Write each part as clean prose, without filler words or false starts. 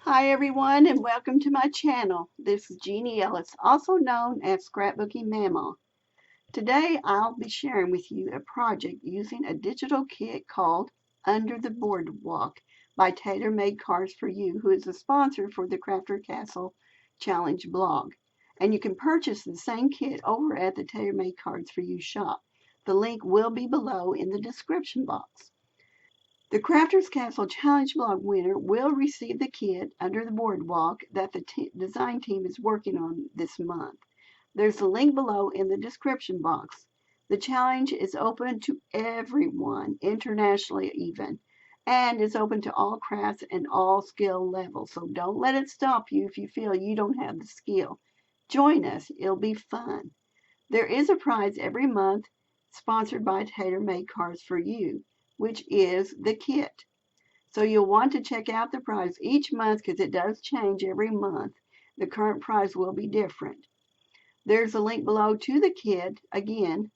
Hi everyone and welcome to my channel. This is Jeannie Ellis, also known as Scrapbooking Mama. Today I'll be sharing with you a project using a digital kit called Under the Boardwalk by Tailor Made Cards for You, who is a sponsor for the Crafter Castle Challenge blog. And you can purchase the same kit over at the Tailor Made Cards for You shop. The link will be below in the description box. The Crafters Castle Challenge blog winner will receive the kit Under the Boardwalk that the design team is working on this month. There's a link below in the description box. The challenge is open to everyone, internationally even, and is open to all crafts and all skill levels. So don't let it stop you if you feel you don't have the skill. Join us, it'll be fun. There is a prize every month sponsored by Tailor Made Cards for You, which is the kit. So you'll want to check out the prize each month because it does change every month. The current prize will be different. There's a link below to the kit, again,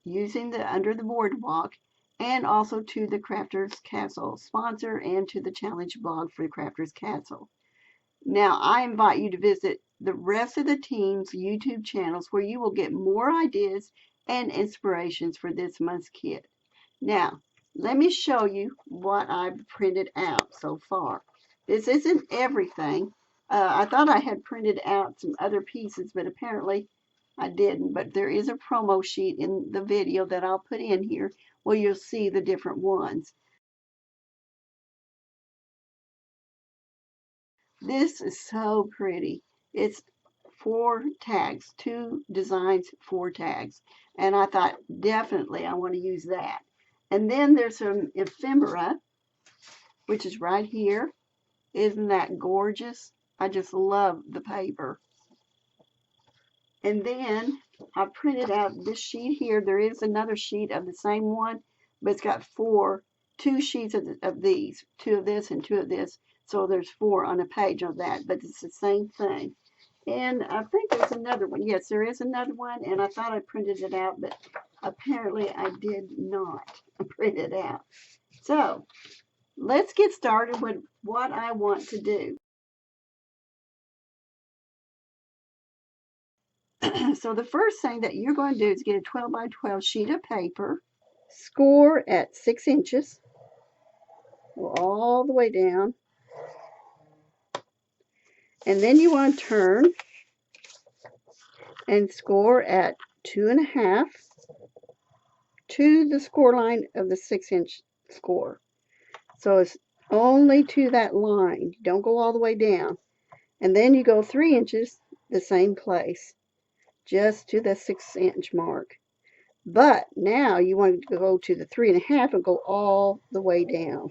using the Under the Boardwalk, and also to the Crafters Castle sponsor and to the challenge blog for the Crafters Castle. Now, I invite you to visit the rest of the team's YouTube channels where you will get more ideas and inspirations for this month's kit. Now, let me show you what I've printed out so far. This isn't everything. I thought I had printed out some other pieces, but apparently I didn't. But there is a promo sheet in the video that I'll put in here where you'll see the different ones. This is so pretty. It's 4 tags, 2 designs, 4 tags. And I thought, definitely, I want to use that. And then there's some ephemera, which is right here. Isn't that gorgeous? I just love the paper. And then I printed out this sheet here. There is another sheet of the same one, but it's got 2 sheets of these, 2 of this and 2 of this. So there's 4 on a page of that, but it's the same thing. And I think there's another one. Yes, there is another one, and I thought I printed it out, but apparently I did not print it out. So let's get started with what I want to do. So the first thing that you're going to do is get a 12 by 12 sheet of paper, score at 6 inches, go all the way down, and then you want to turn and score at 2.5 to the score line of the 6-inch score. So it's only to that line. Don't go all the way down. And then you go 3 inches the same place, just to the 6-inch mark. But now you want to go to the 3.5 and go all the way down.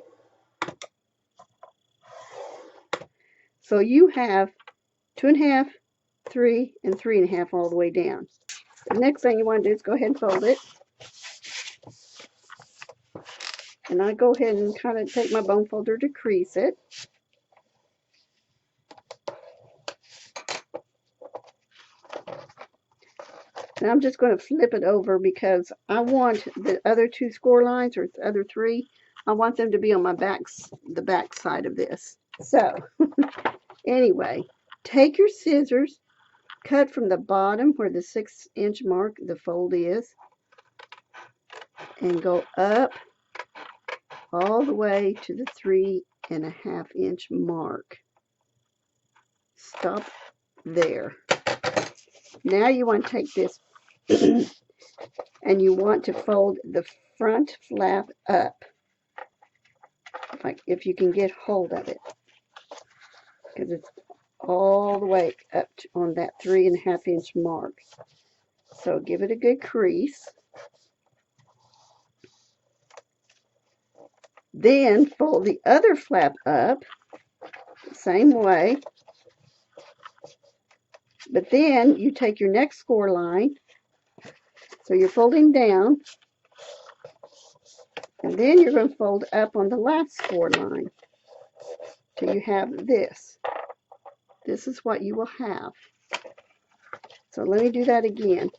So you have 2.5, 3, and 3.5 all the way down. The next thing you want to do is go ahead and fold it. And I go ahead and kind of take my bone folder to crease it. And I'm just going to flip it over because I want the other 2 score lines, or the other 3, I want them to be on the back side of this. So, anyway, take your scissors, cut from the bottom where the 6-inch mark, the fold is, and go up all the way to the 3.5-inch mark. Stop there. Now you want to take this and you want to fold the front flap up, like if you can get hold of it, because it's all the way up on that 3.5-inch mark. So give it a good crease. Then fold the other flap up the same way. But then you take your next score line, so you're folding down, and then you're going to fold up on the last score line till you have this. This is what you will have. So let me do that again.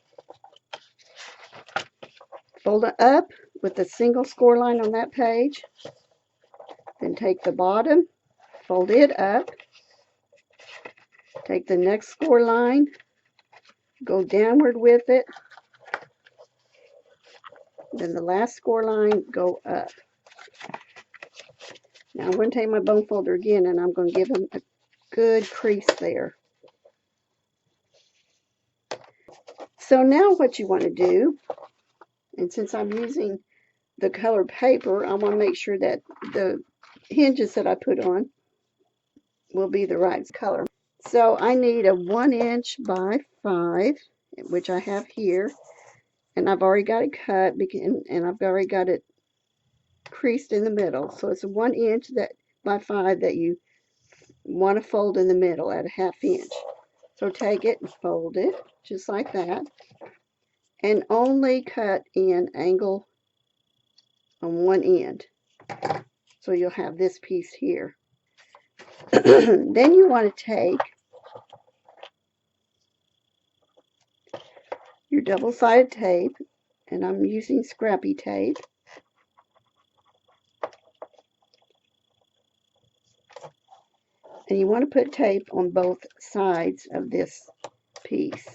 Fold it up with a single score line on that page. Then take the bottom, fold it up, Take the next score line, go downward with it, then the last score line, go up. Now I'm going to take my bone folder again and I'm going to give them a good crease there. So now what you want to do, and since I'm using the colored paper, I want to make sure that the hinges that I put on will be the right color. So I need a 1 inch by 5, which I have here, and I've already got it cut, and I've already got it creased in the middle. So it's a 1 inch that by 5 that you want to fold in the middle at a 1/2 inch. So take it and fold it just like that, and only cut in angle on one end. So you'll have this piece here. Then you want to take your double-sided tape, and I'm using scrappy tape. And you want to put tape on both sides of this piece.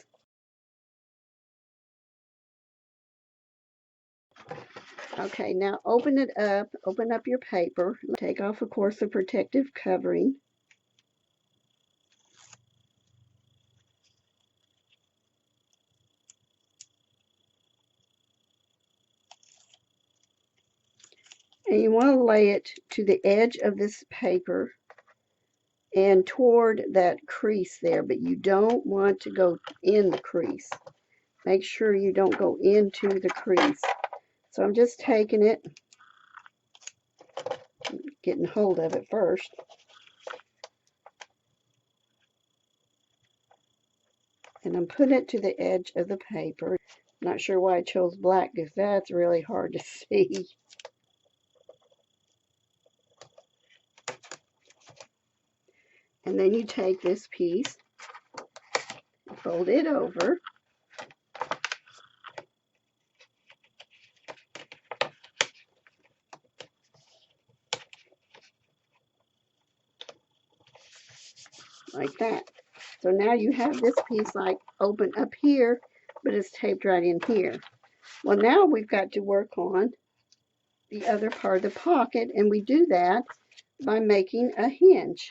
Okay, now open it up, open up your paper, take off, of course, the protective covering. And you want to lay it to the edge of this paper and toward that crease there, but you don't want to go in the crease. Make sure you don't go into the crease. So I'm just taking it, getting hold of it first. And I'm putting it to the edge of the paper. Not sure why I chose black because that's really hard to see. And then you take this piece, fold it over, like that. So now you have this piece like open up here, but it's taped right in here. Well, now we've got to work on the other part of the pocket, and we do that by making a hinge.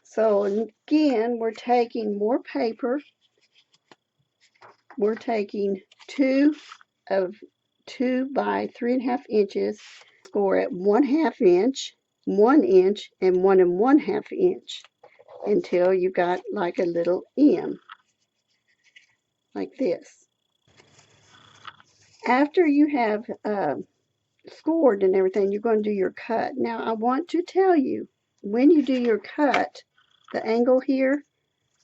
So again, we're taking more paper. We're taking 2 by 3.5 inches, score at 1/2 inch, 1 inch, and 1 1/2 inch until you got like a little M, like this. After you have scored and everything, you're going to do your cut. Now, I want to tell you, when you do your cut, the angle here,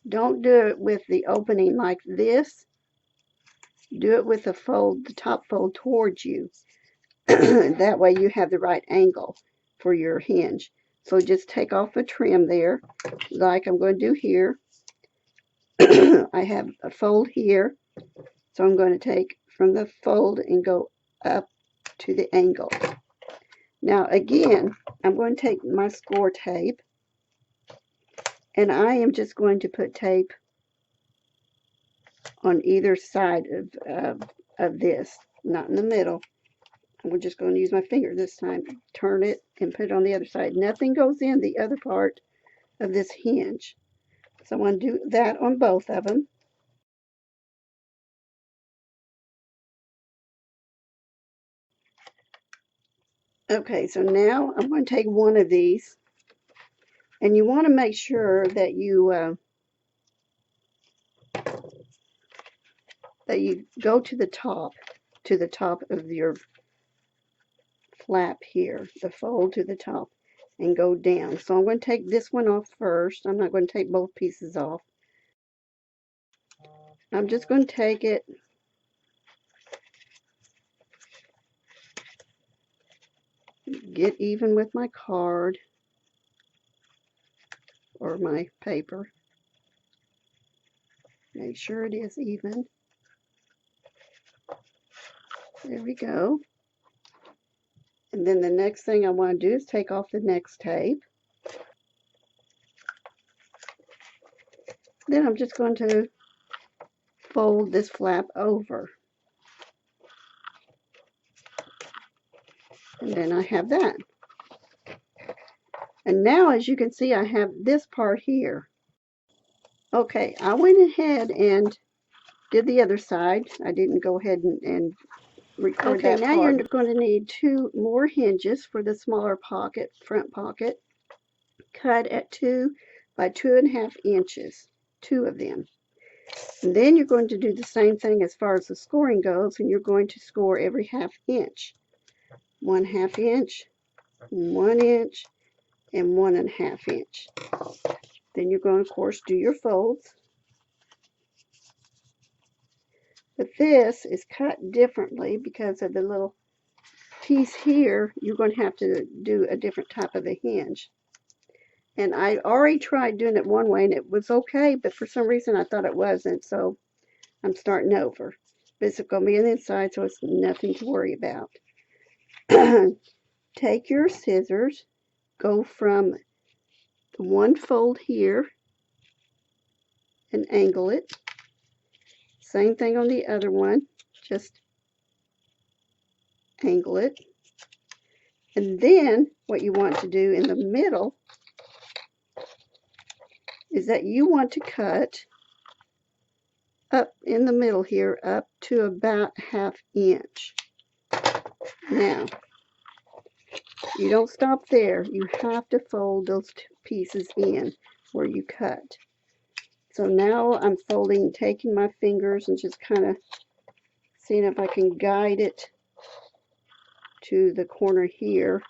don't do it with the opening like this. Do it with the fold, the top fold towards you. That way you have the right angle for your hinge. So just take off the trim there, like I'm going to do here. I have a fold here, so I'm going to take from the fold and go up to the angle. Now again, I'm going to take my score tape, and I am just going to put tape on either side of this, not in the middle. I'm just going to use my finger this time, turn it, and put it on the other side. Nothing goes in the other part of this hinge. So I want to do that on both of them. Okay, so now I'm going to take one of these, and you want to make sure that you go to the top of your flap here, the fold to the top, and go down. So I'm going to take this one off first. I'm not going to take both pieces off. I'm just going to take it get even with my card or my paper. Make sure it is even. There we go. And then the next thing I want to do is take off the next tape. Then I'm just going to fold this flap over. And then I have that. And now, as you can see, I have this part here. Okay, I went ahead and did the other side. I didn't go ahead and record that part. Okay, now you're going to need 2 more hinges for the smaller pocket, front pocket, cut at 2 by 2.5 inches, 2 of them. And then you're going to do the same thing as far as the scoring goes, and you're going to score every 1/2 inch. 1/2 inch, 1 inch, and 1.5 inch. Then you're going to, of course, do your folds. But this is cut differently because of the little piece here. You're going to have to do a different type of a hinge. And I already tried doing it one way and it was okay, but for some reason I thought it wasn't, so I'm starting over. But it's going to be on the inside, so it's nothing to worry about. Take your scissors, go from the one fold here and angle it. Same thing on the other one, just angle it. And then what you want to do in the middle is that you want to cut up in the middle here up to about 1/2 inch. Now, you don't stop there. You have to fold those pieces in where you cut. So now I'm folding, taking my fingers and just kind of seeing if I can guide it to the corner here,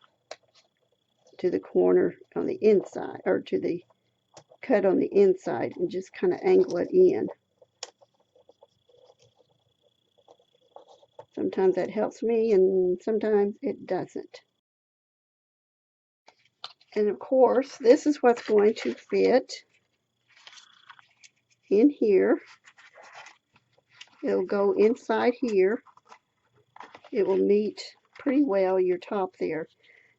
to the corner on the inside, or to the cut on the inside, and just kind of angle it in. Sometimes that helps me and sometimes it doesn't. And of course, this is what's going to fit in here. It'll go inside here. It will meet pretty well your top there.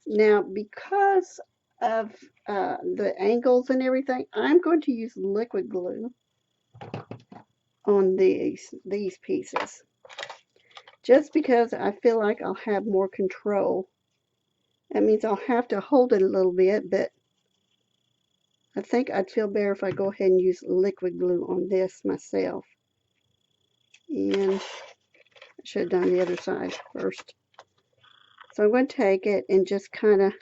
Now, because of the angles and everything, I'm going to use liquid glue on these pieces. Just because I feel like I'll have more control. That means I'll have to hold it a little bit, but I think I'd feel better if I go ahead and use liquid glue on this myself. And I should have done the other side first. So I'm going to take it and just kind of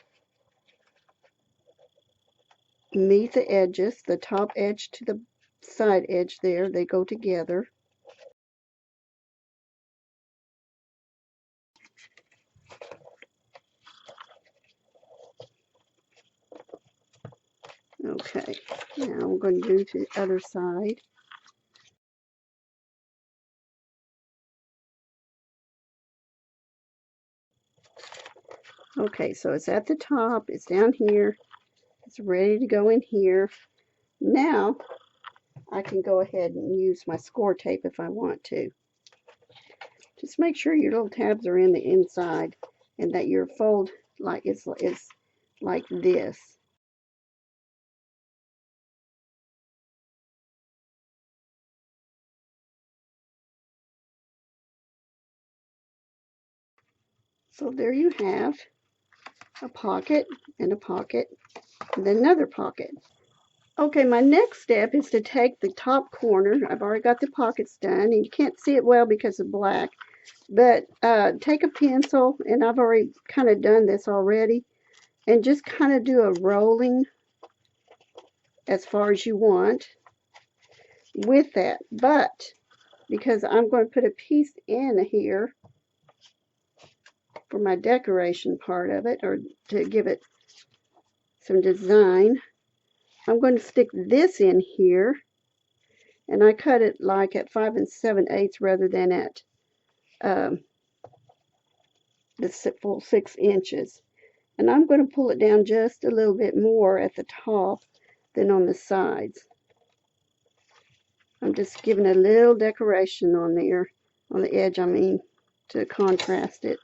meet the edges, the top edge to the side edge there. They go together. Okay, now I'm going to do to the other side. Okay, so it's at the top, it's down here, it's ready to go in here. Now, I can go ahead and use my score tape if I want to. Just make sure your little tabs are in the inside and that your fold is like this. So there you have a pocket and a pocket and then another pocket. Okay, my next step is to take the top corner. I've already got the pockets done, and you can't see it well because of black. But take a pencil, and I've already kind of done this already, and just kind of do a rolling as far as you want with that. But because I'm going to put a piece in here for my decoration part of it, or to give it some design, I'm going to stick this in here, and I cut it like at 5 7/8 rather than at the full 6 inches. And I'm going to pull it down just a little bit more at the top than on the sides. I'm just giving a little decoration on there, on the edge, I mean, to contrast it.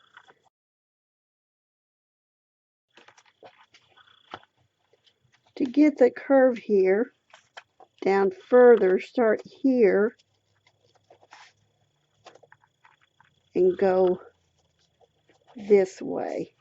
to get the curve here down further, start here and go this way.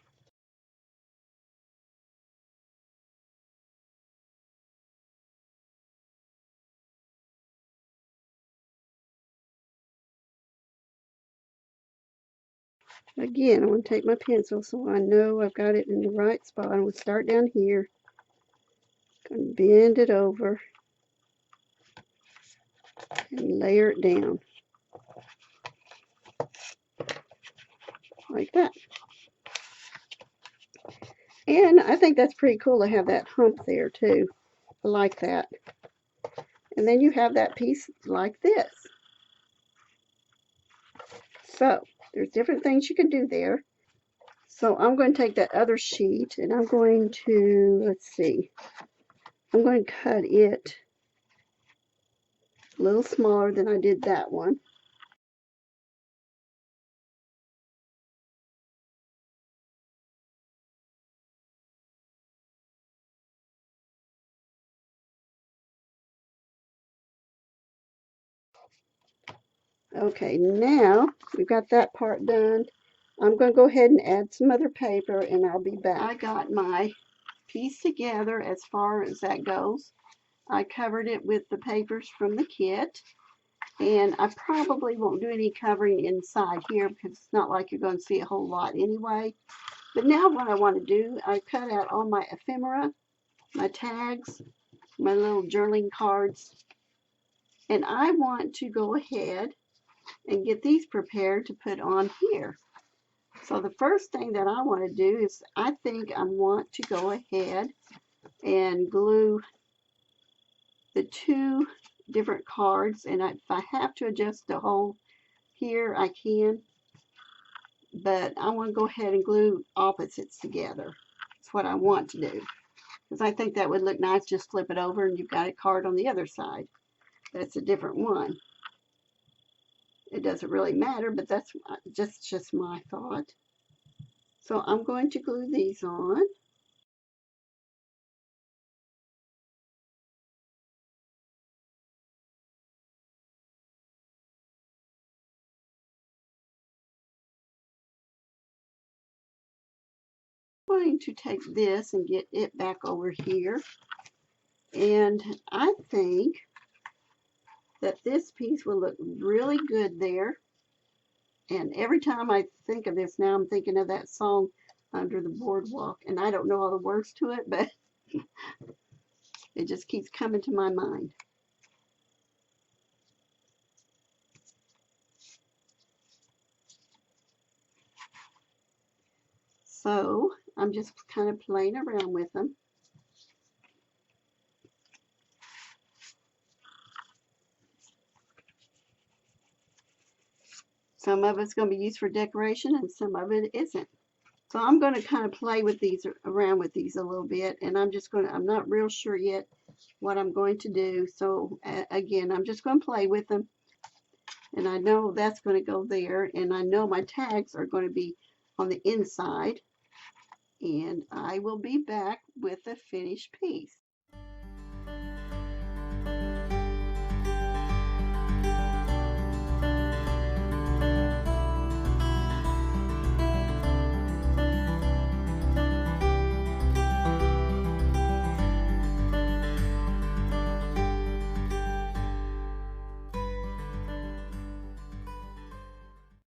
Again, I'm going to take my pencil so I know I've got it in the right spot. I'm going to start down here, going to bend it over and layer it down like that. And I think that's pretty cool to have that hump there too. I like that. And then you have that piece like this. So there's different things you can do there. So I'm going to take that other sheet and I'm going to, let's see, I'm going to cut it a little smaller than I did that one. Okay, now we've got that part done. I'm going to go ahead and add some other paper and I'll be back. I got my piece together as far as that goes. I covered it with the papers from the kit. And I probably won't do any covering inside here because it's not like you're going to see a whole lot anyway. But now what I want to do, I cut out all my ephemera, my tags, my little journaling cards. And I want to go ahead and get these prepared to put on here. So the first thing that I want to do is I think I want to go ahead and glue the two different cards. And if I have to adjust the hole here, I can. But I want to go ahead and glue opposites together. That's what I want to do. Because I think that would look nice. Just flip it over and you've got a card on the other side. That's a different one. It doesn't really matter, but that's just my thought. So I'm going to glue these on. I'm going to take this and get it back over here. And I think that this piece will look really good there. And every time I think of this now, I'm thinking of that song, Under the Boardwalk. And I don't know all the words to it, but it just keeps coming to my mind. So I'm just kind of playing around with them. Some of it's going to be used for decoration and some of it isn't. So I'm going to kind of play with these, around with these a little bit, and I'm not real sure yet what I'm going to do. So again, I'm just going to play with them. And I know that's going to go there, and I know my tags are going to be on the inside. And I will be back with the finished piece.